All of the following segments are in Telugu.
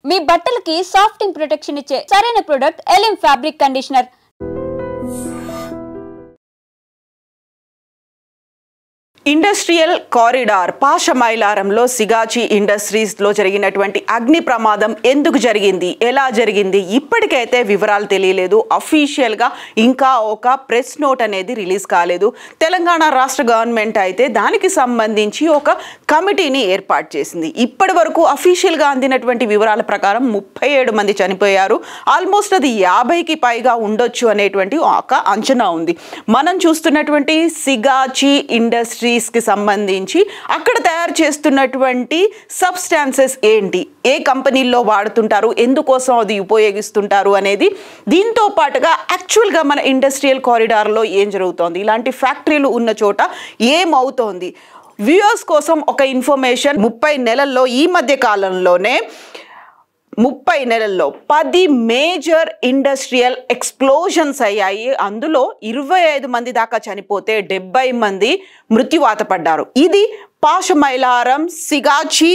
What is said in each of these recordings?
మీ బట్టలకి సాఫ్టింగ్ ప్రొటెక్షన్ ఇచ్చే సరైన ప్రొడక్ట్ ఎలిమ్ ఫ్యాబ్రిక్ కండిషనర్. ఇండస్ట్రియల్ కారిడార్ పాషమైలారంలో సిగాచి ఇండస్ట్రీస్లో జరిగినటువంటి అగ్ని ప్రమాదం ఎందుకు జరిగింది, ఎలా జరిగింది, ఇప్పటికైతే వివరాలు తెలియలేదు. అఫీషియల్గా ఇంకా ఒక ప్రెస్ నోట్ అనేది రిలీజ్ కాలేదు. తెలంగాణ రాష్ట్ర గవర్నమెంట్ అయితే దానికి సంబంధించి ఒక కమిటీని ఏర్పాటు చేసింది. ఇప్పటి వరకు అఫీషియల్గా అందినటువంటి వివరాల ప్రకారం 37 మంది చనిపోయారు. ఆల్మోస్ట్ అది 50కి పైగా ఉండొచ్చు అనేటువంటి ఒక అంచనా ఉంది. మనం చూస్తున్నటువంటి సిగాచి ఇండస్ట్రీ కి సంబంధించి అక్కడ తయారు చేస్తున్నటువంటి సబ్స్టాన్సెస్ ఏంటి, ఏ కంపెనీల్లో వాడుతుంటారు, ఎందుకోసం అది ఉపయోగిస్తుంటారు అనేది, దీంతో పాటుగా యాక్చువల్గా మన ఇండస్ట్రియల్ కారిడార్లో ఏం జరుగుతోంది, ఇలాంటి ఫ్యాక్టరీలు ఉన్న చోట ఏమవుతోంది, వ్యూయర్స్ కోసం ఒక ఇన్ఫర్మేషన్. 30 నెలల్లో ఈ మధ్య కాలంలోనే 30 నెలల్లో 10 మేజర్ ఇండస్ట్రియల్ ఎక్స్ప్లోజన్స్ అయ్యాయి. అందులో 25 మంది దాకా చనిపోతే 70 మంది మృత్యువాత పడ్డారు. ఇది పాషమైలారం సిగాచి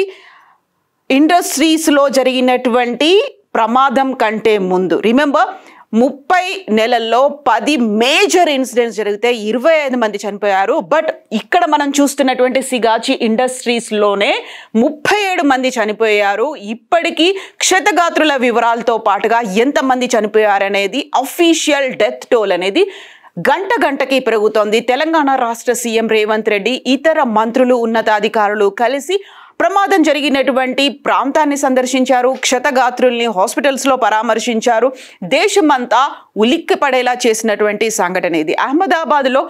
ఇండస్ట్రీస్లో జరిగినటువంటి ప్రమాదం కంటే ముందు. రిమెంబర్, 30 నెలల్లో 10 మేజర్ ఇన్సిడెంట్స్ జరిగితే 25 మంది చనిపోయారు. బట్ ఇక్కడ మనం చూస్తున్నటువంటి సిగాచి ఇండస్ట్రీస్లోనే 37 మంది చనిపోయారు. ఇప్పటికీ క్షతగాత్రుల వివరాలతో పాటుగా ఎంతమంది చనిపోయారనేది, అఫీషియల్ డెత్ టోల్ అనేది గంటకి పెరుగుతోంది. తెలంగాణ రాష్ట్ర సీఎం రేవంత్ రెడ్డి, ఇతర మంత్రులు, ఉన్నతాధికారులు కలిసి ప్రమాదం జరిగినటువంటి ప్రాంతాన్ని సందర్శించారు. క్షతగాత్రుల్ని హాస్పిటల్స్లో పరామర్శించారు. దేశమంతా ఉలిక్కిపడేలా చేసినటువంటి సంఘటన ఇది. అహ్మదాబాద్లో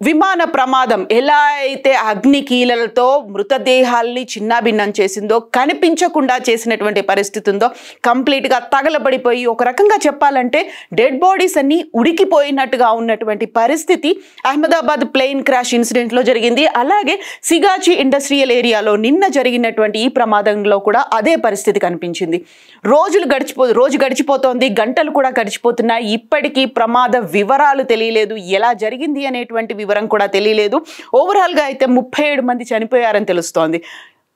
విమాన ప్రమాదం ఎలా అయితే అగ్నికీలలతో మృతదేహాల్ని చిన్నాభిన్నం చేసిందో, కనిపించకుండా చేసినటువంటి పరిస్థితి ఉందో, కంప్లీట్గా తగలబడిపోయి ఒక రకంగా చెప్పాలంటే డెడ్ బాడీస్ అన్నీ ఉడికిపోయినట్టుగా ఉన్నటువంటి పరిస్థితి అహ్మదాబాద్ ప్లేన్ క్రాష్ ఇన్సిడెంట్లో జరిగింది. అలాగే సిగాచి ఇండస్ట్రియల్ ఏరియాలో నిన్న జరిగినటువంటి ఈ ప్రమాదంలో కూడా అదే పరిస్థితి కనిపించింది. రోజు గడిచిపోతోంది, గంటలు కూడా గడిచిపోతున్నాయి. ఇప్పటికీ ప్రమాద వివరాలు తెలియలేదు, ఎలా జరిగింది అనేటువంటి వివరం కూడా తెలియలేదు. ఓవరాల్గా అయితే 37 మంది చనిపోయారని తెలుస్తోంది.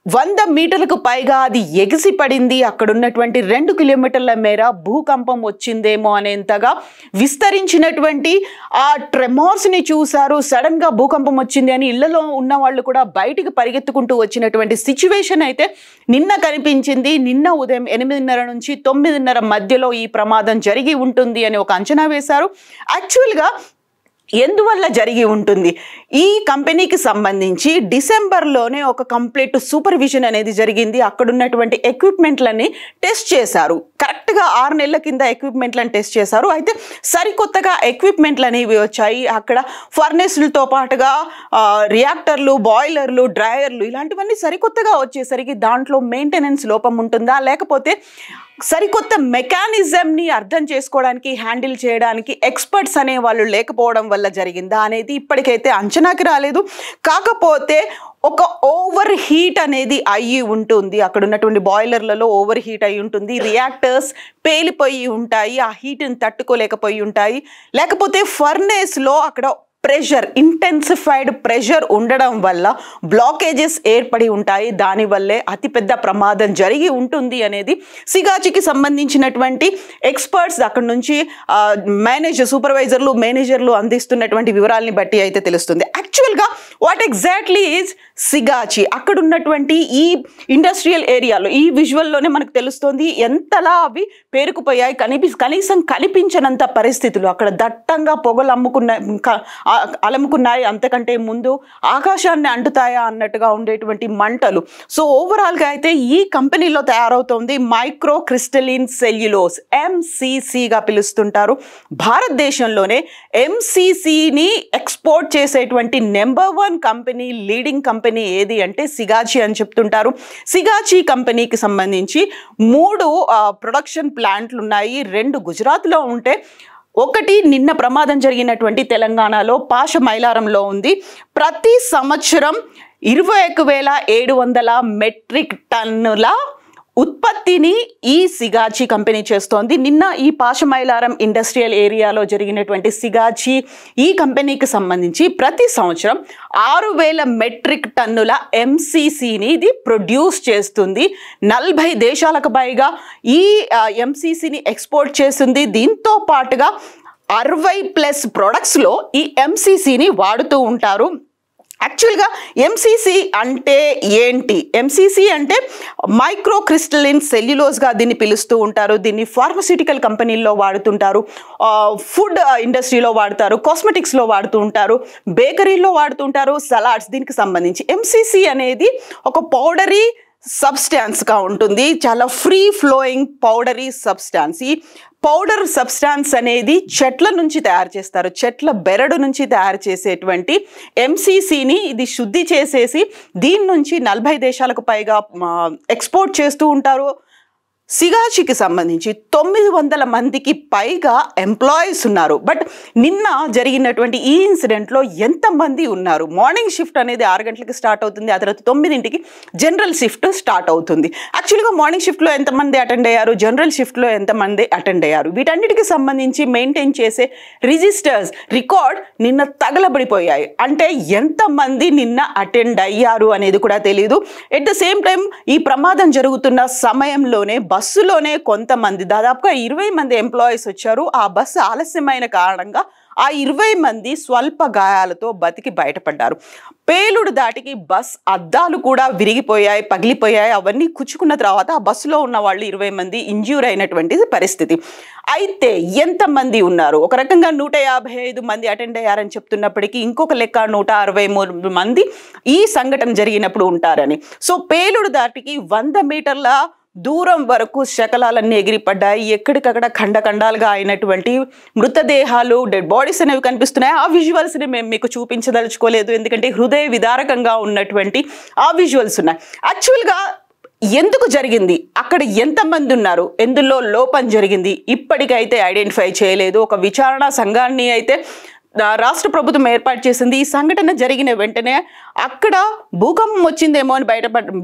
100 మీటర్లకు పైగా అది ఎగిసి పడింది. అక్కడ ఉన్నటువంటి 2 కిలోమీటర్ల మేర భూకంపం వచ్చిందేమో అనేంతగా విస్తరించినటువంటి ఆ ట్రెమార్స్ని చూశారు. సడన్గా భూకంపం వచ్చింది అని ఇళ్లలో ఉన్న వాళ్ళు కూడా బయటికి పరిగెత్తుకుంటూ వచ్చినటువంటి సిచ్యువేషన్ అయితే నిన్న కనిపించింది. నిన్న ఉదయం 8:30 నుంచి 9:30 మధ్యలో ఈ ప్రమాదం జరిగి ఉంటుంది అని ఒక అంచనా వేశారు. యాక్చువల్గా ఎందువల్ల జరిగి ఉంటుంది, ఈ కంపెనీకి సంబంధించి డిసెంబర్లోనే ఒక కంప్లీట్ సూపర్విజన్ అనేది జరిగింది. అక్కడ ఉన్నటువంటి ఎక్విప్మెంట్లని టెస్ట్ చేశారు. కరెక్ట్గా 6 నెలల కింద ఎక్విప్మెంట్లను టెస్ట్ చేశారు. అయితే సరికొత్తగా ఎక్విప్మెంట్లు అనేవి వచ్చాయి. అక్కడ ఫర్నేస్లతో పాటుగా రియాక్టర్లు, బాయిలర్లు, డ్రైయర్లు ఇలాంటివన్నీ సరికొత్తగా వచ్చేసరికి దాంట్లో మెయింటెనెన్స్ లోపం ఉంటుందా, లేకపోతే సరికొత్త మెకానిజంని అర్థం చేసుకోవడానికి, హ్యాండిల్ చేయడానికి ఎక్స్పర్ట్స్ అనే వాళ్ళు లేకపోవడం వల్ల జరిగిందా అనేది ఇప్పటికైతే అంచనాకి రాలేదు. కాకపోతే ఒక ఓవర్ హీట్ అనేది అయ్యి ఉంటుంది. అక్కడ ఉన్నటువంటి బాయిలర్లలో ఓవర్ హీట్ అయి ఉంటుంది. రియాక్టర్స్ పేలిపోయి ఉంటాయి, ఆ హీట్ని తట్టుకోలేకపోయి ఉంటాయి. లేకపోతే ఫర్నేస్లో అక్కడ ప్రెషర్, ఇంటెన్సిఫైడ్ ప్రెషర్ ఉండడం వల్ల బ్లాకేజెస్ ఏర్పడి ఉంటాయి. దానివల్లే అతిపెద్ద ప్రమాదం జరిగి ఉంటుంది అనేది సిగాచికి సంబంధించినటువంటి ఎక్స్పర్ట్స్, అక్కడ నుంచి సూపర్వైజర్లు, మేనేజర్లు అందిస్తున్నటువంటి వివరాలని బట్టి అయితే తెలుస్తుంది. యాక్చువల్గా వాట్ ఎగ్జాక్ట్లీ ఈజ్ సిగాచి, అక్కడ ఉన్నటువంటి ఈ ఇండస్ట్రియల్ ఏరియాలో ఈ విజువల్లోనే మనకు తెలుస్తుంది ఎంతలా అవి పేరుకుపోయాయి. కనీసం కనిపించనంత పరిస్థితులు, అక్కడ దట్టంగా పొగలు అలముకున్నాయి. అంతకంటే ముందు ఆకాశాన్ని అంటుతాయా అన్నట్టుగా ఉండేటువంటి మంటలు. సో ఓవరాల్గా అయితే ఈ కంపెనీలో తయారవుతోంది మైక్రో క్రిస్టలిన్ సెల్యులోస్, MCCగా పిలుస్తుంటారు. భారతదేశంలోనే MCCని ఎక్స్పోర్ట్ చేసేటువంటి నెంబర్ 1 కంపెనీ, లీడింగ్ కంపెనీ ఏది అంటే సిగాచి అని చెప్తుంటారు. సిగాచి కంపెనీకి సంబంధించి 3 ప్రొడక్షన్ ప్లాంట్లు ఉన్నాయి. 2 గుజరాత్లో ఉంటే, ఒకటి నిన్న ప్రమాదం జరిగినటువంటి తెలంగాణలో పాషమైలారంలో ఉంది. ప్రతి సంవత్సరం 21,700 మెట్రిక్ టన్నుల ఉత్పత్తిని ఈ సిగాచి కంపెనీ చేస్తోంది. నిన్న ఈ పాషమైలారం ఇండస్ట్రియల్ ఏరియాలో జరిగినటువంటి సిగాచి ఈ కంపెనీకి సంబంధించి ప్రతి సంవత్సరం 6,000 మెట్రిక్ టన్నుల ఎంసీసీని ఇది ప్రొడ్యూస్ చేస్తుంది. 40 దేశాలకు పైగా ఈ ఎంసీసీని ఎక్స్పోర్ట్ చేస్తుంది. దీంతో పాటుగా 60+ ప్రొడక్ట్స్లో ఈ ఎంసీసీని వాడుతూ ఉంటారు. యాక్చువల్గా ఎంసీసీ అంటే ఏంటి? ఎంసీసీ అంటే మైక్రో క్రిస్టలిన్ సెల్యులోజ్గా దీన్ని పిలుస్తూ ఉంటారు. దీన్ని ఫార్మస్యూటికల్ కంపెనీల్లో వాడుతుంటారు, ఫుడ్ ఇండస్ట్రీలో వాడతారు, కాస్మెటిక్స్లో వాడుతూ ఉంటారు, బేకరీలో వాడుతుంటారు, సలాడ్స్. దీనికి సంబంధించి ఎంసీసీ అనేది ఒక పౌడరీ సబ్స్టాన్స్గా ఉంటుంది. చాలా ఫ్రీ ఫ్లోయింగ్ పౌడరీ సబ్స్టాన్స్. ఈ పౌడర్ సబ్స్టాన్స్ అనేది చెట్ల నుంచి తయారు చేస్తారు. చెట్ల బెరడు నుంచి తయారు చేసేటువంటి ఎంసీసీని ఇది శుద్ధి చేసేసి దీని నుంచి 40 దేశాలకు పైగా ఎక్స్పోర్ట్ చేస్తూ ఉంటారు. సిగాచికి సంబంధించి 900 మందికి పైగా ఎంప్లాయీస్ ఉన్నారు. బట్ నిన్న జరిగినటువంటి ఈ ఇన్సిడెంట్లో ఎంతమంది ఉన్నారు? మార్నింగ్ షిఫ్ట్ అనేది 6 గంటలకి స్టార్ట్ అవుతుంది. ఆ తర్వాత 9ంటికి జనరల్ షిఫ్ట్ స్టార్ట్ అవుతుంది. యాక్చువల్గా మార్నింగ్ షిఫ్ట్లో ఎంతమంది అటెండ్ అయ్యారు, జనరల్ షిఫ్ట్లో ఎంతమంది అటెండ్ అయ్యారు, వీటన్నిటికి సంబంధించి మెయింటైన్ చేసే రిజిస్టర్స్ రికార్డ్ నిన్న తగలబడిపోయాయి. అంటే ఎంతమంది నిన్న అటెండ్ అయ్యారు అనేది కూడా తెలియదు. ఎట్ ద సేమ్ టైం ఈ ప్రమాదం జరుగుతున్న సమయంలోనే బస్సులోనే కొంతమంది దాదాపుగా 20 మంది ఎంప్లాయీస్ వచ్చారు. ఆ బస్సు ఆలస్యమైన కారణంగా ఆ 20 మంది స్వల్ప గాయాలతో బతికి బయటపడ్డారు. పేలుడు దాటికి బస్ అద్దాలు కూడా విరిగిపోయాయి, పగిలిపోయాయి. అవన్నీ కుచ్చుకున్న తర్వాత ఆ బస్సులో ఉన్న వాళ్ళు 20 మంది ఇంజ్యూర్ అయినటువంటి పరిస్థితి. అయితే ఎంతమంది ఉన్నారు? ఒక రకంగా 155 మంది అటెండ్ అయ్యారని చెప్తున్నప్పటికీ ఇంకొక లెక్క 163 మంది ఈ సంఘటన జరిగినప్పుడు ఉంటారని. సో పేలుడు దాటికి 100 మీటర్ల దూరం వరకు శకలాలన్నీ ఎగిరిపడ్డాయి. ఎక్కడికక్కడ ఖండఖండాలుగా అయినటువంటి మృతదేహాలు, డెడ్ బాడీస్ అనేవి కనిపిస్తున్నాయి. ఆ విజువల్స్ని మేము మీకు చూపించదలుచుకోలేదు, ఎందుకంటే హృదయ విదారకంగా ఉన్నటువంటి ఆ విజువల్స్ ఉన్నాయి. యాక్చువల్గా ఎందుకు జరిగింది, అక్కడ ఎంతమంది ఉన్నారు, ఎందులో లోపం జరిగింది ఇప్పటికైతే ఐడెంటిఫై చేయలేదు. ఒక విచారణ సంఘాన్ని అయితే రాష్ట్ర ప్రభుత్వం ఏర్పాటు చేసింది. ఈ సంఘటన జరిగిన వెంటనే అక్కడ భూకంపం వచ్చిందేమో అని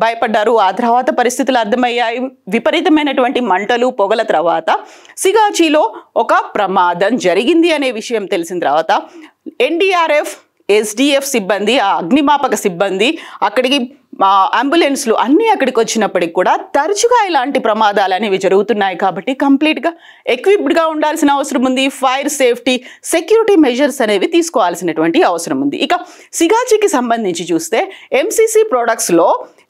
భయపడ్డారు. ఆ తర్వాత పరిస్థితులు అర్థమయ్యాయి. విపరీతమైనటువంటి మంటలు, పొగల తర్వాత సిగాచిలో ఒక ప్రమాదం జరిగింది అనే విషయం తెలిసిన తర్వాత ఎన్డీఆర్ఎఫ్, ఎస్డిఎఫ్ సిబ్బంది, ఆ అగ్నిమాపక సిబ్బంది, అక్కడికి అంబులెన్స్లు అన్నీ అక్కడికి వచ్చినప్పటికి కూడా తరచుగా ఇలాంటి ప్రమాదాలు అనేవి జరుగుతున్నాయి. కాబట్టి కంప్లీట్గా ఎక్విప్డ్గా ఉండాల్సిన అవసరం ఉంది. ఫైర్ సేఫ్టీ, సెక్యూరిటీ మెజర్స్ అనేవి తీసుకోవాల్సినటువంటి అవసరం ఉంది. ఇక సిగాచికి సంబంధించి చూస్తే ఎంసీసీ ప్రోడక్ట్స్లో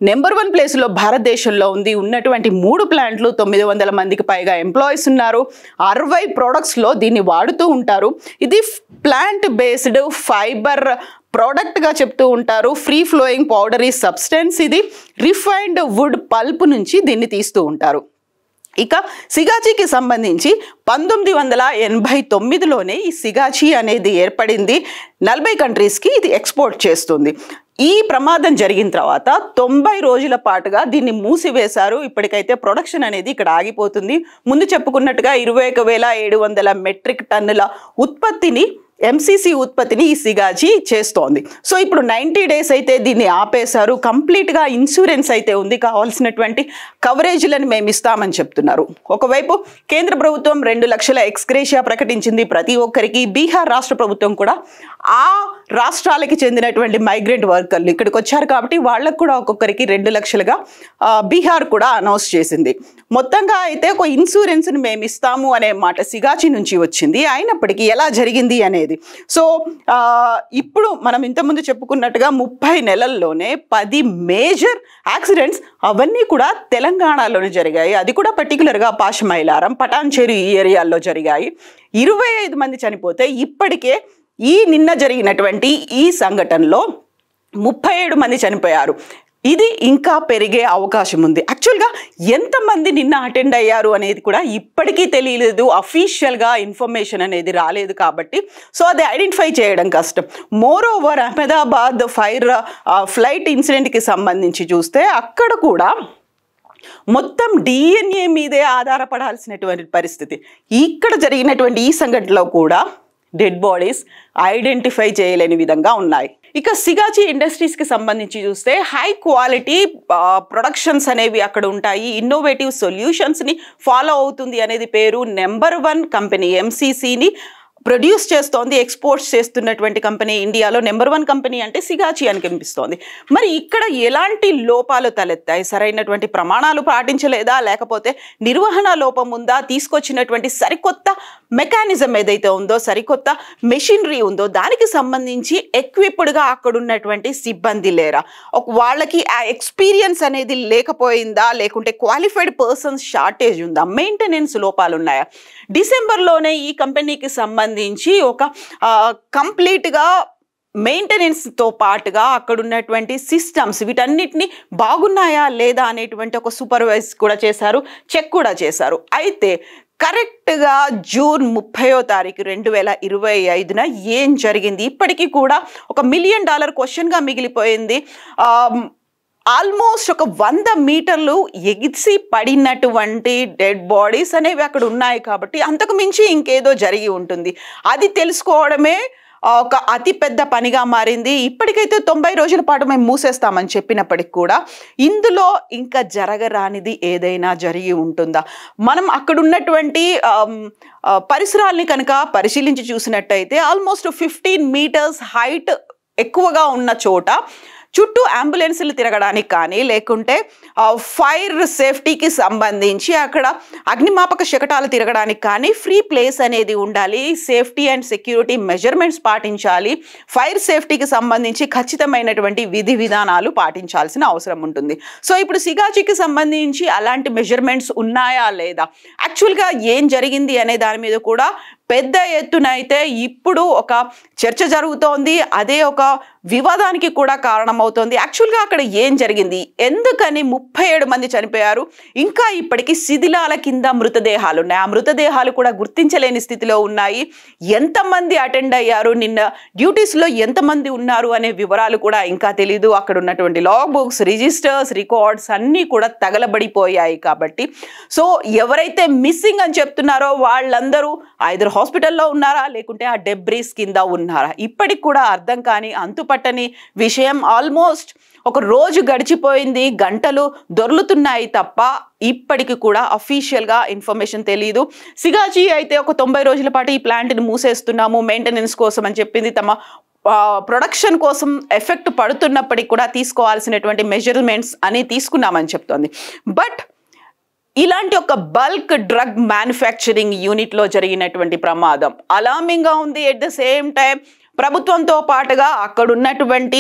నెంబర్ 1 ప్లేస్లో భారతదేశంలో ఉంది. ఉన్నటువంటి 3 ప్లాంట్లు, 900 మందికి పైగా ఎంప్లాయీస్ ఉన్నారు. 60 ప్రోడక్ట్స్లో దీన్ని వాడుతూ ఉంటారు. ఇది ప్లాంట్ బేస్డ్ ఫైబర్ ప్రోడక్ట్గా చెప్తూ ఉంటారు. Free flowing powdery substance. ఇది రిఫైన్డ్ వుడ్ పల్ప్ నుంచి దీన్ని తీస్తూ ఉంటారు. ఇక సిగాచికి సంబంధించి 1989లోనే ఈ సిగాచి అనేది ఏర్పడింది. 40 కంట్రీస్కి ఇది ఎక్స్పోర్ట్ చేస్తుంది. ఈ ప్రమాదం జరిగిన తర్వాత 90 రోజుల పాటుగా దీన్ని మూసివేశారు. ఇప్పటికైతే ప్రొడక్షన్ అనేది ఇక్కడ ఆగిపోతుంది. ముందు చెప్పుకున్నట్టుగా 21,700 మెట్రిక్ టన్నుల ఉత్పత్తిని, ఎంసీసీ ఉత్పత్తిని ఈ సిగాచి చేస్తోంది. సో ఇప్పుడు 90 డేస్ అయితే దీన్ని ఆపేశారు. కంప్లీట్గా ఇన్సూరెన్స్ అయితే ఉంది, కావాల్సినటువంటి కవరేజ్లను మేము ఇస్తామని చెప్తున్నారు. ఒకవైపు కేంద్ర ప్రభుత్వం 2 లక్షల ఎక్స్గ్రేషియా ప్రకటించింది ప్రతి ఒక్కరికి. బీహార్ రాష్ట్ర ప్రభుత్వం కూడా ఆ రాష్ట్రాలకి చెందినటువంటి మైగ్రెంట్ వర్కర్లు ఇక్కడికి వచ్చారు కాబట్టి వాళ్ళకు కూడా ఒక్కొక్కరికి 2 లక్షలుగా బీహార్ కూడా అనౌన్స్ చేసింది. మొత్తంగా అయితే ఒక ఇన్సూరెన్స్ని మేము ఇస్తాము అనే మాట సిగాచి నుంచి వచ్చింది. అయినప్పటికీ ఎలా జరిగింది అనేది, సో ఇప్పుడు మనం ఇంతకుముందు చెప్పుకున్నట్టుగా 30 నెలల్లోనే 10 మేజర్ యాక్సిడెంట్స్ అవన్నీ కూడా తెలంగాణలోనే జరిగాయి. అది కూడా పర్టికులర్గా పాషమైలారం, పటాన్చెరు ఈ ఏరియాల్లో జరిగాయి. 25 మంది చనిపోతే ఇప్పటికే ఈ నిన్న జరిగినటువంటి ఈ సంఘటనలో 37 మంది చనిపోయారు. ఇది ఇంకా పెరిగే అవకాశం ఉంది. యాక్చువల్గా ఎంతమంది నిన్న అటెండ్ అయ్యారు అనేది కూడా ఇప్పటికీ తెలియలేదు. అఫీషియల్గా ఇన్ఫర్మేషన్ అనేది రాలేదు కాబట్టి సో అది ఐడెంటిఫై చేయడం కష్టం. మోర్ ఓవర్ అహ్మదాబాద్ ఫ్లైట్ ఇన్సిడెంట్కి సంబంధించి చూస్తే అక్కడ కూడా మొత్తం డిఎన్ఏ మీదే ఆధారపడాల్సినటువంటి పరిస్థితి. ఇక్కడ జరిగినటువంటి ఈ సంఘటనలో కూడా డెడ్ బాడీస్ ఐడెంటిఫై చేయలేని విధంగా ఉన్నాయి. ఇక సిగాచి ఇండస్ట్రీస్కి సంబంధించి చూస్తే హై క్వాలిటీ ప్రొడక్షన్స్ అనేవి అక్కడ ఉంటాయి. ఇన్నోవేటివ్ సొల్యూషన్స్ని ఫాలో అవుతుంది అనేది పేరు. నెంబర్ 1 కంపెనీ ఎంసీసీని ప్రొడ్యూస్ చేస్తోంది, ఎక్స్పోర్ట్స్ చేస్తున్నటువంటి కంపెనీ ఇండియాలో నెంబర్ 1 కంపెనీ అంటే సిగాచి అని కనిపిస్తోంది. మరి ఇక్కడ ఎలాంటి లోపాలు తలెత్తాయి? సరైనటువంటి ప్రమాణాలు పాటించలేదా, లేకపోతే నిర్వహణ లోపం ఉందా, తీసుకొచ్చినటువంటి సరికొత్త మెకానిజం ఏదైతే ఉందో, సరికొత్త మెషినరీ ఉందో దానికి సంబంధించి ఎక్విప్డ్గా అక్కడ ఉన్నటువంటి సిబ్బంది లేరా, వాళ్ళకి ఆ ఎక్స్పీరియన్స్ అనేది లేకపోయిందా, లేకుంటే క్వాలిఫైడ్ పర్సన్స్ షార్టేజ్ ఉందా, మెయింటెనెన్స్ లోపాలు ఉన్నాయా? డిసెంబర్లోనే ఈ కంపెనీకి సంబంధించి ఒక కంప్లీట్గా మెయింటెనెన్స్తో పాటుగా అక్కడ ఉన్నటువంటి సిస్టమ్స్ వీటన్నిటిని బాగున్నాయా లేదా అనేటువంటి ఒక సూపర్వైజ్ కూడా చేశారు, చెక్ కూడా చేశారు. అయితే కరెక్ట్గా జూన్ 30వ తారీఖు 2025న ఏం జరిగింది? ఇప్పటికీ కూడా $1 మిలియన్ క్వశ్చన్గా మిగిలిపోయింది. ఆల్మోస్ట్ ఒక 100 మీటర్లు ఎగిసి పడినటువంటి డెడ్ బాడీస్ అనేవి అక్కడ ఉన్నాయి కాబట్టి అంతకు మించి ఇంకేదో జరిగి ఉంటుంది. అది తెలుసుకోవడమే ఒక అతిపెద్ద పనిగా మారింది. ఇప్పటికైతే 90 రోజుల పాటు మేము మూసేస్తామని చెప్పినప్పటికి కూడా ఇందులో ఇంకా జరగరానిది ఏదైనా జరిగి ఉంటుందా? మనం అక్కడ ఉన్నటువంటి పరిసరాల్ని కనుక పరిశీలించి చూసినట్టయితే ఆల్మోస్ట్ 15 మీటర్స్ హైట్ ఎక్కువగా ఉన్న చోట చుట్టూ అంబులెన్సులు తిరగడానికి కానీ, లేకుంటే ఫైర్ సేఫ్టీకి సంబంధించి అక్కడ అగ్నిమాపక శకటాలు తిరగడానికి కానీ ఫ్రీ ప్లేస్ అనేది ఉండాలి. సేఫ్టీ అండ్ సెక్యూరిటీ మెజర్మెంట్స్ పాటించాలి. ఫైర్ సేఫ్టీకి సంబంధించి ఖచ్చితమైనటువంటి విధి విధానాలు పాటించాల్సిన అవసరం ఉంటుంది. సో ఇప్పుడు సిగాచికి సంబంధించి అలాంటి మెజర్మెంట్స్ ఉన్నాయా లేదా, యాక్చువల్గా ఏం జరిగింది అనే దాని మీద కూడా పెద్ద ఎత్తున అయితే ఇప్పుడు ఒక చర్చ జరుగుతోంది. అదే ఒక వివాదానికి కూడా కారణమవుతోంది. యాక్చువల్గా అక్కడ ఏం జరిగింది, ఎందుకని 37 మంది చనిపోయారు, ఇంకా ఇప్పటికీ శిథిలాల కింద మృతదేహాలు ఉన్నాయి, ఆ మృతదేహాలు కూడా గుర్తించలేని స్థితిలో ఉన్నాయి, ఎంతమంది అటెండ్ అయ్యారు, నిన్న డ్యూటీస్లో ఎంతమంది ఉన్నారు అనే వివరాలు కూడా ఇంకా తెలీదు. అక్కడ ఉన్నటువంటి లాగ్ బుక్స్, రిజిస్టర్స్, రికార్డ్స్ అన్నీ కూడా తగలబడిపోయాయి. కాబట్టి సో ఎవరైతే మిస్సింగ్ అని చెప్తున్నారో వాళ్ళందరూ ఐదర్ హాస్పిటల్లో ఉన్నారా, లేకుంటే ఆ డెబ్రీస్ కింద ఉన్నారా, ఇప్పటికి కూడా అర్థం కాని అంతుపట్టని విషయం. ఆల్మోస్ట్ ఒక రోజు గడిచిపోయింది, గంటలు దొర్లుతున్నాయి తప్ప ఇప్పటికి కూడా అఫీషియల్గా ఇన్ఫర్మేషన్ తెలియదు. సిగాచి అయితే ఒక 90 రోజుల పాటు ఈ ప్లాంట్ని మూసేస్తున్నాము మెయింటెనెన్స్ కోసం అని చెప్పింది. తమ ప్రొడక్షన్ కోసం ఎఫెక్ట్ పడుతున్నప్పటికీ కూడా తీసుకోవాల్సినటువంటి మెజర్మెంట్స్ అని తీసుకున్నామని చెప్తోంది. బట్ ఇలాంటి ఒక బల్క్ డ్రగ్ మ్యానుఫ్యాక్చరింగ్ యూనిట్లో జరిగినటువంటి ప్రమాదం అలామింగ్గా ఉంది. ఎట్ ద సేమ్ టైం ప్రభుత్వంతో పాటుగా అక్కడ ఉన్నటువంటి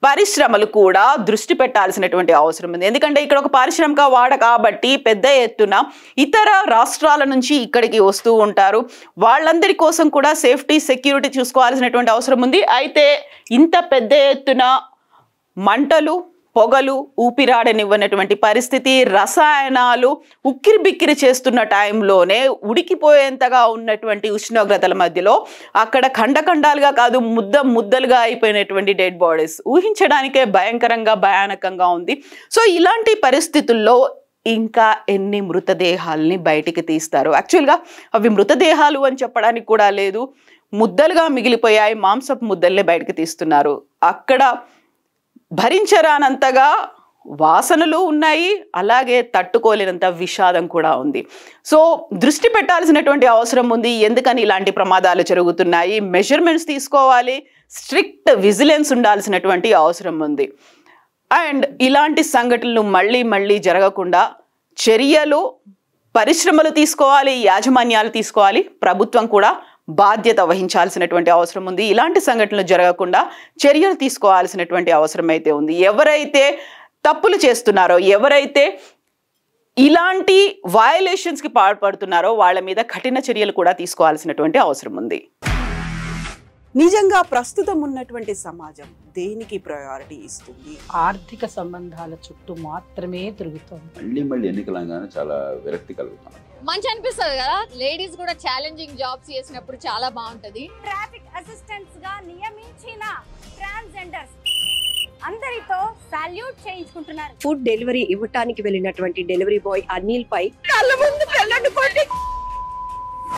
పరిశ్రమలు కూడా దృష్టి పెట్టాల్సినటువంటి అవసరం ఉంది. ఎందుకంటే ఇక్కడ ఒక పారిశ్రామిక వాడ కాబట్టి పెద్ద ఎత్తున ఇతర రాష్ట్రాల నుంచి ఇక్కడికి వస్తూ ఉంటారు. వాళ్ళందరి కోసం కూడా సేఫ్టీ సెక్యూరిటీ చూసుకోవాల్సినటువంటి అవసరం ఉంది. అయితే ఇంత పెద్ద ఎత్తున మంటలు, పొగలు, ఊపిరాడనివ్వనటువంటి పరిస్థితి, రసాయనాలు ఉక్కిరి బిక్కిరి చేస్తున్న టైంలోనే ఉడికిపోయేంతగా ఉన్నటువంటి ఉష్ణోగ్రతల మధ్యలో అక్కడ ఖండఖండాలుగా కాదు ముద్దలుగా అయిపోయినటువంటి డెడ్ బాడీస్ ఊహించడానికే భయానకంగా ఉంది. సో ఇలాంటి పరిస్థితుల్లో ఇంకా ఎన్ని మృతదేహాల్ని బయటికి తీస్తారు? యాక్చువల్గా అవి మృతదేహాలు అని చెప్పడానికి కూడా లేదు, ముద్దలుగా మిగిలిపోయాయి, మాంసపు ముద్దల్ని బయటకు తీస్తున్నారు. అక్కడ భరించరానంతగా వాసనలు ఉన్నాయి, అలాగే తట్టుకోలేనంత విషాదం కూడా ఉంది. సో దృష్టి పెట్టాల్సినటువంటి అవసరం ఉంది. ఎందుకని ఇలాంటి ప్రమాదాలు జరుగుతున్నాయి, మెజర్మెంట్స్ తీసుకోవాలి, స్ట్రిక్ట్ విజిలెన్స్ ఉండాల్సినటువంటి అవసరం ఉంది. అండ్ ఇలాంటి సంఘటనలు మళ్ళీ జరగకుండా చర్యలు పరిశ్రమలు తీసుకోవాలి, యాజమాన్యాలు తీసుకోవాలి, ప్రభుత్వం కూడా బాధ్యత వహించాల్సినటువంటి అవసరం ఉంది. ఇలాంటి సంఘటనలు జరగకుండా చర్యలు తీసుకోవాల్సినటువంటి అవసరం అయితే ఉంది. ఎవరైతే తప్పులు చేస్తున్నారో, ఎవరైతే ఇలాంటి వయలేషన్స్కి పాల్పడుతున్నారో వాళ్ళ మీద కఠిన చర్యలు కూడా తీసుకోవాల్సినటువంటి అవసరం ఉంది. నిజంగా ప్రస్తుతం ఉన్నటువంటి సమాజం దేనికి ప్రయారిటీ ఇస్తుంది? ఆర్థిక సంబంధాల చుట్టూ మాత్రమే తిరుగుతుంది. మళ్ళీ ఎన్నికలంగానే చాలా విరక్తి కలుగుతాం. మంచి అనిపిస్తుంది కదా, లేడీస్ కూడా ఛాలెంజింగ్ జాబ్స్ చేసినప్పుడు చాలా బాగుంటది. ట్రాఫిక్ అసిస్టెంట్స్ గా నియమించిన ట్రాన్స్జెండర్స్ అందరితో సాల్యూట్ చేయించుకుంటున్నారు. ఫుడ్ డెలివరీ ఇవ్వటానికి వెళ్ళినటువంటి డెలివరీ బాయ్ అనిల్ పై కళ్ళ ముందు పెళ్ళండి